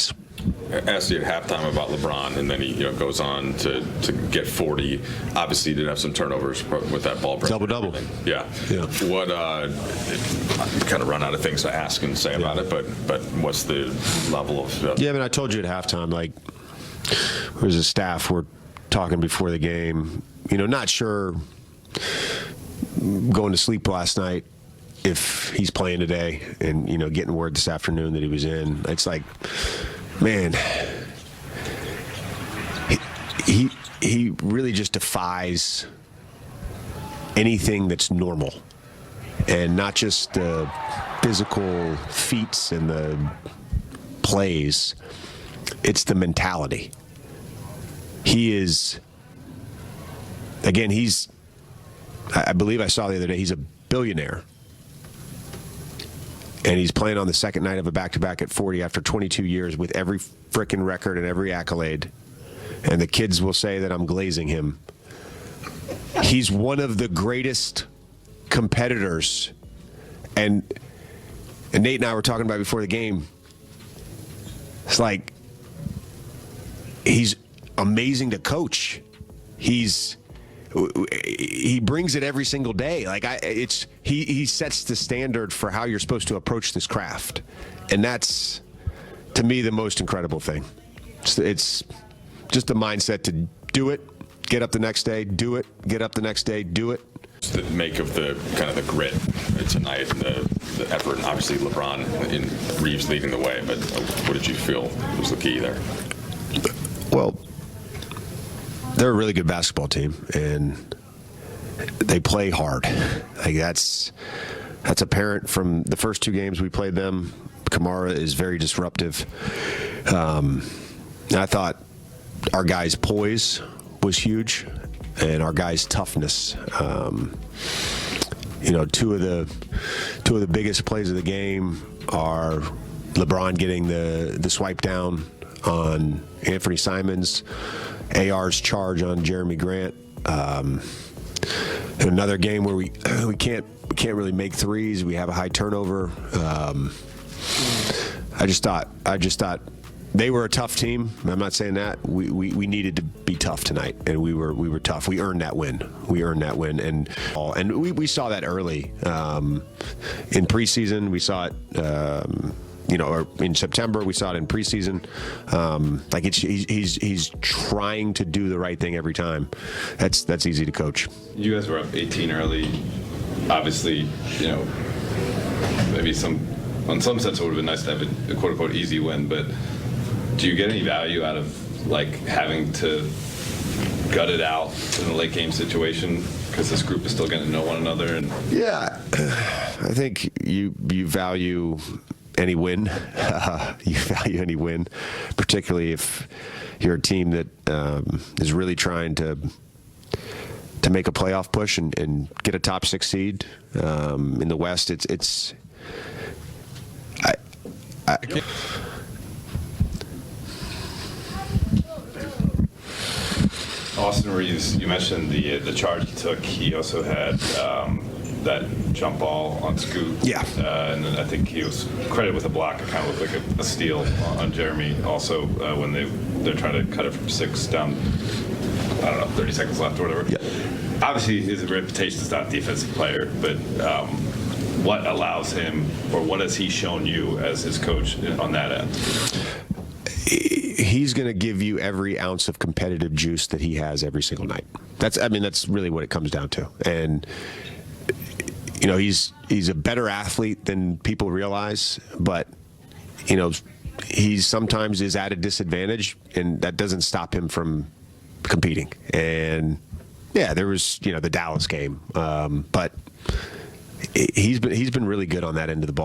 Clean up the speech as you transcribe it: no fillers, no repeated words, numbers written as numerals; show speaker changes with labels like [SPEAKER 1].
[SPEAKER 1] guys.
[SPEAKER 2] I asked you at halftime about LeBron, and then he goes on to get 40. Obviously, he did have some turnovers with that ball.
[SPEAKER 1] Double-double.
[SPEAKER 2] Yeah. What kind of run out of things to ask and say about it, but what's the level of?
[SPEAKER 1] Yeah, I mean, I told you at halftime, like, there was a staff were talking before the game. Not sure going to sleep last night if he's playing today, and getting word this afternoon that he was in. It's like, man, he really just defies anything that's normal, and not just the physical feats and the plays. It's the mentality. He is, again, I believe I saw the other day, he's a billionaire. And he's playing on the second night of a back-to-back at 40 after 22 years with every frickin' record and every accolade. And the kids will say that I'm glazing him. He's one of the greatest competitors. And Nate and I were talking about before the game. It's like, he's amazing to coach. He brings it every single day. Like he sets the standard for how you're supposed to approach this craft, and that's, to me, the most incredible thing. It's just the mindset to do it, get up the next day, do it, get up the next day, do it.
[SPEAKER 2] The make of the kind of the grit tonight, and the effort, and obviously LeBron and Reeves leading the way. But what did you feel was the key there?
[SPEAKER 1] Well, they're a really good basketball team, and they play hard. Like that's apparent from the first two games we played them. Kamara is very disruptive. I thought our guys' poise was huge, and our guys' toughness. Two of the biggest plays of the game are LeBron getting the swipe down on Anthony Simons, AR's charge on Jeremy Grant. Another game where we can't really make threes. We have a high turnover. I just thought they were a tough team. I'm not saying that. We needed to be tough tonight, and we were tough. We earned that win. And we saw that early in preseason. We saw it. Or in September, we saw it in preseason. He's trying to do the right thing every time. That's easy to coach.
[SPEAKER 3] You guys were up 18 early. Obviously, maybe on some sense it would have been nice to have a quote unquote easy win. But do you get any value out of having to gut it out in a late game situation because this group is still getting to know one another? And
[SPEAKER 1] yeah, I think you value any win. You value any win, particularly if you're a team that is really trying to make a playoff push and get a top 6 seed in the West.
[SPEAKER 3] Austin Reeves, you mentioned the charge he took. He also had that jump ball on Scoot.
[SPEAKER 1] Yeah.
[SPEAKER 3] And then I think he was credited with a block. It kind of looked like a steal on Jeremy also when they're trying to cut it from 6 down, 30 seconds left or whatever.
[SPEAKER 1] Yeah.
[SPEAKER 3] Obviously, his reputation is not a defensive player, but what allows him, or what has he shown you as his coach on that end?
[SPEAKER 1] He's going to give you every ounce of competitive juice that he has every single night. That's really what it comes down to. And he's a better athlete than people realize, but he sometimes is at a disadvantage, and that doesn't stop him from competing. And yeah, there was the Dallas game, but he's been really good on that end of the ball.